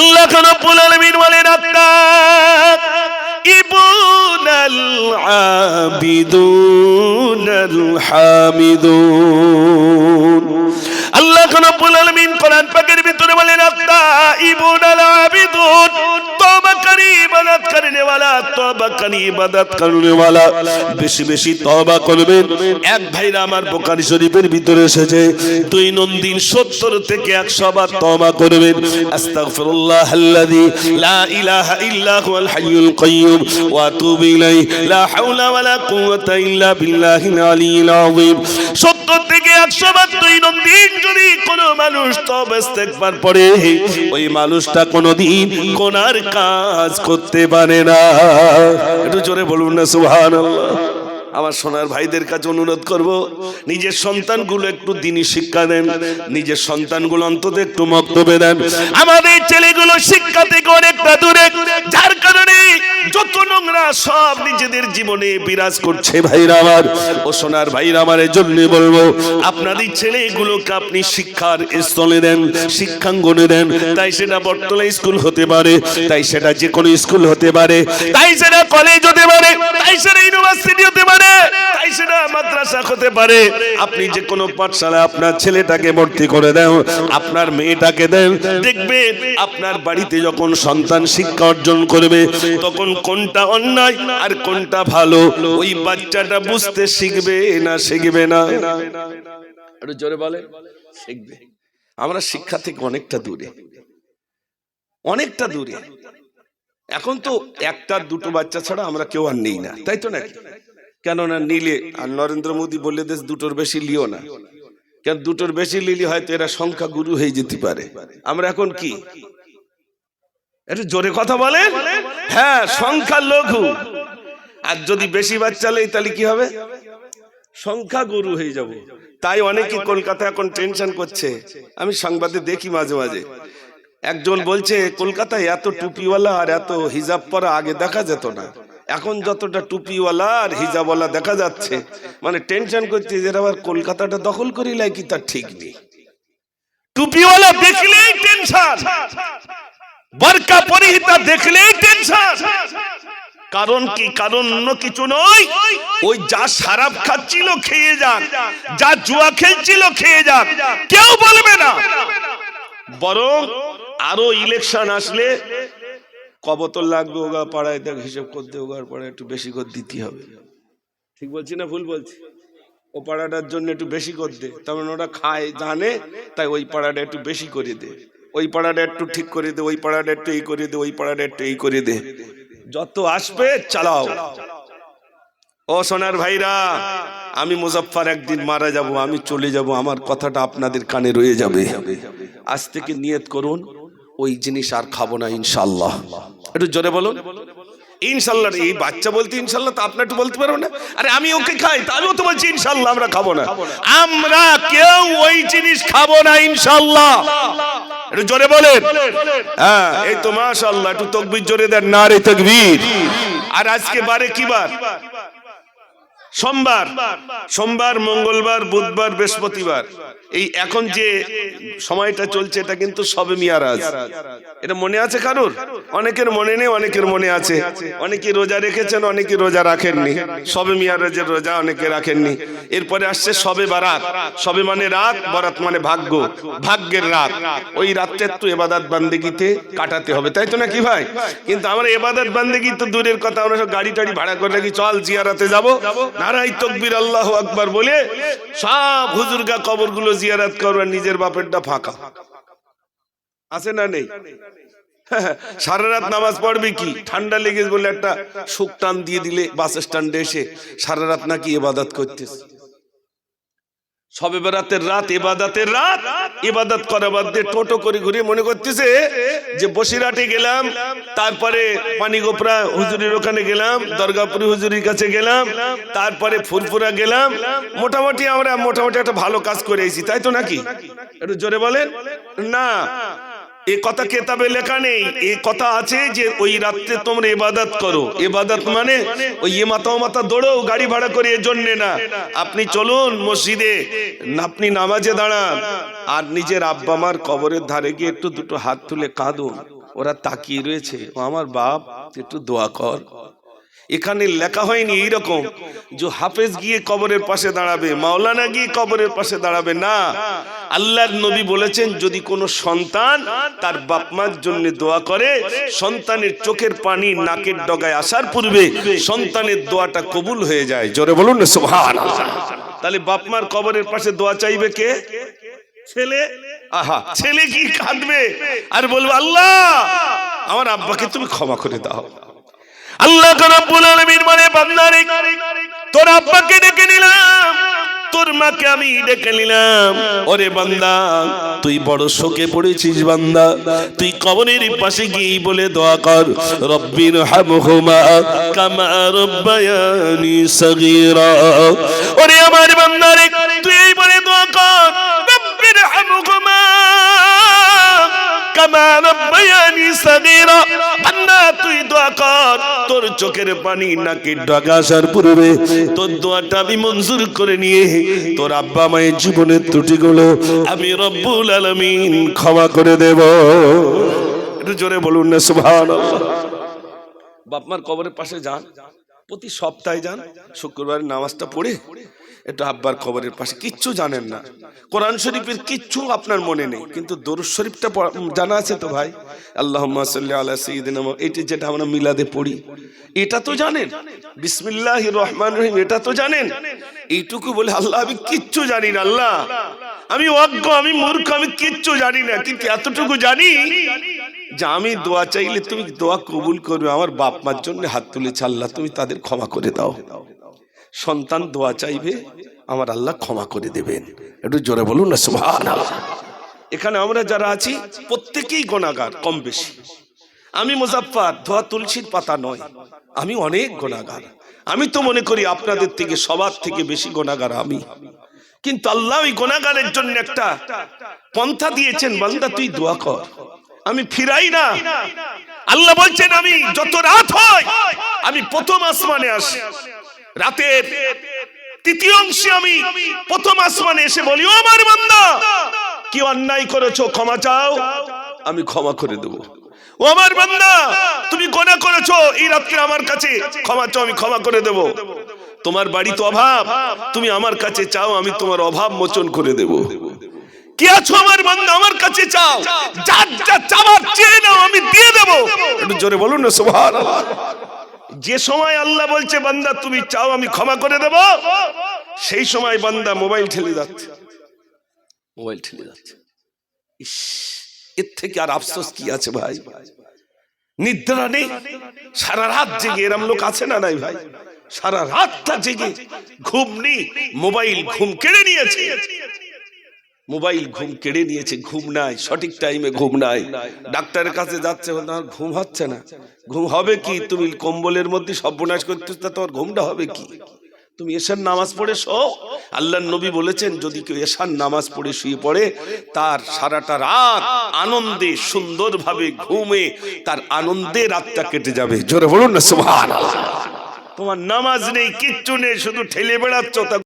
আল্লাহ রাব্বুল আলামিন বলেন ইবুনাল আবিদুনাল হামিদুন। আল্লাহ রাব্বুল আলামিন কোরআন পাকের ভিতরে বলেন ইবুনাল আবিদুন, তওবাকারী ইবাদত করনে ওয়ালা, তওবাকারী ইবাদত করনে ওয়ালা। বেশি বেশি তওবা করবেন। এক ভাইরা আমার বুখারী শরীফের ভিতরে এসেছে দৈনন্দিন 70 থেকে 100 বার তওবা করবেন। আস্তাগফিরুল্লাহাল্লাযী লা ইলাহা ইল্লা হুয়াল হাইয়ুল কাইয়্যুম ওয়া আতুবু ইলাইহি লা হাওলা ওয়ালা কুওয়াতা ইল্লা বিল্লাহিল আলিয়্যিল আযীম। 70 থেকে 100 বার দৈনন্দিন যদি কোনো মানুষ তওবা ইস্তেগফার পড়ে, ওই মানুষটা কোনোদিন গুনার কাজ করতে পারে না। একটু জোরে বলুন না সুবহানাল্লাহ। আমার সোনার ভাইদের কাছে অনুরোধ করব, নিজের সন্তানগুলো একটু দ্বীনি শিক্ষা দেন, নিজের সন্তানগুলো অন্তত একটু মক্তবে দেন। আমাদের ছেলেগুলো শিক্ষা থেকে অনেকটা দূরে, যার কারণে যত নোংরা সব নিজেদের জীবনে বিরাজ করছে। ভাইরা আমার, ও সোনার ভাইরা আমার, এর জন্য বলবো আপনাদের ছেলেগুলোকে আপনি শিক্ষার স্থলে দেন, শিক্ষাঙ্গনে দেন। তাই সেটা বটতলা স্কুল হতে পারে, তাই সেটা যে কোনো স্কুল হতে পারে, তাই সেটা কলেজ হতে পারে, তাই সেটা ইউনিভার্সিটি হতে পারে, তাই সেটা মাদ্রাসা হতে পারে। আপনি যে কোনো পাঠশালায় আপনার ছেলেটাকে ভর্তি করে দেন, আপনার মেয়েটাকে দেন, দেখবেন আপনার বাড়িতে যখন সন্তান শিক্ষা অর্জন করবে, তখন কোনটা অন্যায় আর কোনটা ভালো ওই বাচ্চাটা বুঝতে শিখবে না শিখবে না? একটু জোরে বলে শিখবে। আমরা শিক্ষা থেকে অনেকটা দূরে, অনেকটা দূরে। এখন তো একটা দুটো বাচ্চা ছাড়া আমরা কেউ আর নেই না, তাই তো নাকি? কেননা নিলে, আর নরেন্দ্র মোদী বলে দেশ দুটোর বেশি লিও না, কেন দুটোর বেশি লিলি হয়তো এরা সংখ্যা গুরু হয়ে যেতে পারে। আমরা এখন কি, একটু জোরে কথা বলে, হ্যাঁ সংখ্যা লঘু। আর যদি বেশি বাচ্চা নেই তাহলে কি হবে? সংখ্যা গুরু হয়ে যাব। তাই অনেকে কলকাতা এখন টেনশন করছে। আমি সংবাদে দেখি মাঝে মাঝে, একজন বলছে কলকাতায় এত টুপিওয়ালা আর এত হিজাব পরা আগে দেখা যেত না, এখন যতটা টুপিওয়ালা আর হিজাবওয়ালা দেখা যাচ্ছে, মানে টেনশন করছে যে আবার কলকাতাটা দখল করি লাই কি তার ঠিক নেই। টুপিওয়ালা দেখলেই টেনশন, বরকা পরিহিতা দেখলেই টেনশন। কারণ কি? কারণ অন্য কিছু নয়, ওই যা শরাব খাচ্ছিল খেয়ে যাক, যা জুয়া খেলছিল খেয়ে যাক, কেউ বলবে না। বরং আরো ইলেকশন আসলে কবতল লাগবে, ওগা পাড়ায় দেখ হিসেব করতে, ওগার পাড়ায় একটু বেশি করে দিতে হবে। ঠিক বলছি না ভুল বলছি? ও পাড়াটার জন্য একটু বেশি করে দে, তেমন ওরা খায় জানে, তাই ওই পাড়াটা একটু বেশি করে দে, ওই পাড়াটা একটু ঠিক করে দে, ওই পাড়াটা একটু এই করে দে, ওই পাড়াটা একটু এই করে দে। যত আসবে চালাও। ও সোনার ভাইরা, আমি মুজাফফর একদিন মারা যাব, আমি চলে যাব, আমার কথাটা আপনাদের কানে রয়ে যাবে। আজ থেকে নিয়ত করুন ওই জিনিস আর খাবো না ইনশাআল্লাহ। একটু জোরে বলুন ইনশাআল্লাহ। এই বাচ্চা বলতে ইনশাআল্লাহ, তা আপনি একটু বলতে পারো না? আরে আমি ওকে খাই, তা আমিও তো বলছি ইনশাআল্লাহ আমরা খাবো না। আমরা কেউ ওই জিনিস খাবো না ইনশাআল্লাহ। একটু জোরে বলেন। হ্যাঁ, এই তো মাশাআল্লাহ, একটু তাকবীর জোরে দেন, নারে তাকবীর। আর আজকে বারে কি বার? সোমবার, সোমবার, মঙ্গলবার, বুধবার, বৃহস্পতিবার। এই এখন যে সময়টা চলছে এটা কিন্তু সবে মিয়ারাজ। এটা মনে আছে কারোর? অনেকের মনে নেই, অনেকের মনে আছে। অনেকে রোজা রেখেছেন, অনেকে রোজা রাখেননি। সবে মিয়ারাজের রোজা অনেকে রাখেননি। এরপরে আসছে সবে বারাত। সবে মানে রাত, বরাত মানে ভাগ্য, ভাগ্যের রাত। ওই রাতটা একটু ইবাদত বান্দেগিতে কাটাতে হবে, তাই তো নাকি ভাই? কিন্তু আমরা ইবাদত বান্দেগি তো দূরের কথা, আমরা সব গাড়ি টাড়ি ভাড়া করে রাখি, চল জিয়ারাতে যাবো, নারাই তাকবীর আল্লাহু আকবার বলে সব হুজুরগা কবরগুলো জিয়ারত করবে, নিজের বাপেরটা ফাঁকা। আছে না নেই? সারা রাত নামাজ পড়বে কি? ঠান্ডা লেগেছে বলে একটা শুক টান দিয়ে দিলে বাস স্ট্যান্ডে এসে সারা রাত নাকি ইবাদত করতেছে। সবে বরাতের রাত ইবাদতের রাত, ইবাদত করা বাদ দিয়ে টোটো করে ঘুরে মনে করতেছে যে বসিরহাটে গেলাম, তারপরে পানিগোপরা হুজুরির ওখানে গেলাম, দরগাপুরি হুজুরির কাছে গেলাম, তারপরে ফুরফুরা গেলাম, মোটামুটি আমরা মোটামুটি একটা ভালো কাজ করে এসেছি, তাই তো নাকি? একটু জোরে বলেন না। এই কথা কেতাবে লেখা নেই, এই কথা আছে যে ওই রাত্রে তোমরা ইবাদত করো। ইবাদত মানে ওই মাথা মাথা দৌড়ো গাড়ি ভাড়া করে, এর জন্য না। আপনি চলুন মসজিদে, আপনি নামাজে দাঁড়ান, আর নিজের আব্বা মার কবরের ধারে গিয়ে একটু দুটো হাত তুলে কাঁদুন। ওরা তাকিয়ে রয়েছে, ও আমার বাপ একটু দোয়া কর। এখানে লেখা হয়নি এইরকম যে হাফেজ গিয়ে কবরের পাশে দাঁড়াবে, মাওলানা গিয়ে কবরের পাশে দাঁড়াবে, না। আল্লাহর নবী বলেছেন যদি কোনো সন্তান তার বাপ মার জন্য দোয়া করে, সন্তানের চোখের পানি নাকের ডগায় আসার পূর্বে সন্তানের দোয়াটা কবুল হয়ে যায়। জোরে বলুন না সুবহানাল্লাহ। তাহলে বাপ মার কবরের পাশে দোয়া চাইবে কে? ছেলে। আহা, ছেলে কি কাঁদবে আর বলবে আল্লাহ আমার আব্বাকে তুমি ক্ষমা করে দাও। আল্লাহ রাব্বুল আলামিন বলে বান্দারে তোর আব্বাকে ডেকে নিলাম, তোর মাকে আমি ডেকে নিলাম। ওরে বান্দা তুই বড় শোকে পড়েছিস বান্দা, তুই কবরের পাশে গিয়ে বলে দোয়া কর, রব্বির হামহুমা কামা রাব্বায়ানি সগীরা। ওরে আমার বান্দারে তুই এই বলে দোয়া কর, রব্বির হামহুমা কামা রাব্বায়ানি সগীরা। বান্দা তুই দোয়া কর, তোর চোখের পানি নাকের ডগা আসার পূর্বে তোর দোয়াটা আমি মঞ্জুর করে নিয়ে তোর আব্বা মায়ের জীবনের ত্রুটিগুলো আমি রব্বুল আলামিন ক্ষমা করে দেব। একটু জোরে বলুন না সুবহানাল্লাহ। বাপ মার কবরের পাশে যান, প্রতি সপ্তাহে যান, শুক্রবারের নামাজটা পড়ে একটু আব্বার কবরের পাশে। কিচ্ছু জানেন না, কোরআন শরীফের কিচ্ছু আপনার মনে নেই, কিন্তু দরুদ শরীফটা জানা আছে তো ভাই? আল্লাহুম্মা সাল্লি আলা সাইয়্যিদিনা, এটা যেটা আমরা মিলাদে পড়ি এটা তো জানেন? বিসমিল্লাহির রহমানির রহিম এটা তো জানেন? এইটুকু বলে আল্লাহ আমি কিচ্ছু জানি না, আল্লাহ আমি অজ্ঞ, আমি মূর্খ, আমি কিচ্ছু জানি না, কিন্তু এতটুকু জানি যে আমি দোয়া চাইলে তুমি দোয়া কবুল করবে। আমার বাপ মার জন্য হাত তুলেছে, আল্লাহ তুমি তাদের ক্ষমা করে দাও। সন্তান দোয়া চাইবে, আমার আল্লাহ ক্ষমা করে দেবেন। একটু জোরে বলুন না সুবহানাল্লাহ। এখানে আমরা যারা আছি প্রত্যেকেই গুনাহগার কম বেশি। আমি মুজাফফর, ধোয়া তুলসীর পাতা নয়, আমি অনেক গুনাহগার। আমি তো মনে করি আপনাদের থেকে সবার থেকে বেশি গুনাহগার আমি, কিন্তু আল্লাহ ওই গুনাহগারের জন্য একটা পন্থা দিয়েছেন, বান্দা তুই দোয়া কর, আমি ফিরাই না। আল্লাহ বলছেন আমি যত রাত হয় আমি প্রথম আসমানে আসি, রাতের তৃতীয় অংশে আমি প্রথম আসমানে এসে বলি, ও আমার বান্দা কি অন্যায় করেছো ক্ষমা চাও, আমি ক্ষমা করে দেব। ও আমার বান্দা তুমি গুনাহ করেছো, এই রাত্রে আমার কাছে ক্ষমা চাও, আমি ক্ষমা করে দেব। তোমার বাড়িতে অভাব, তুমি আমার কাছে চাও, আমি তোমার অভাব মোচন করে দেব। কি আছো আমার বান্দা, আমার কাছে চাও, যা যা চাওয়ার চেয়ে নাও, আমি দিয়ে দেব। একটু জোরে বলুন না সুবহানাল্লাহ। যে সময় আল্লাহ বলছে বান্দা তুমি চাও আমি ক্ষমা করে দেব, সেই সময় বান্দা মোবাইল ঠেলে যাচ্ছে, মোবাইল ঠেলে যাচ্ছে। ইস, এর থেকে আর আফসোস কি আছে ভাই? নিদ্রা নেই, সারা রাত জেগে, এরম লোক আছে না নাই ভাই? সারা রাতটা জেগে ঘুম নেই, মোবাইল ঘুম কেড়ে নিয়েছে, মোবাইল ঘুম কেড়ে নিয়েছে, ঘুম নাই, সঠিক টাইমে ঘুম নাই। ডাক্তারের কাছে যাচ্ছে, ঘুম হচ্ছে না। ঘুম হবে কি? তুমি কম্বলের মধ্যে সর্বনাশ করতেছ, তোমার ঘুমটা হবে কি? তুমি এশার নামাজ পড়ে শো। আল্লাহর নবী বলেছেন যদি কেউ এশার নামাজ পড়ে শুয়ে পড়ে, তার সারাটা রাত আনন্দে সুন্দরভাবে ঘুমে তার আনন্দে রাতটা কেটে যাবে। জোরে বলুন না সুবহানাল্লাহ। তোমার নামাজ নেই, কিচ্ছু নেই, শুধু ঠেলে বেড়াচ্ছ।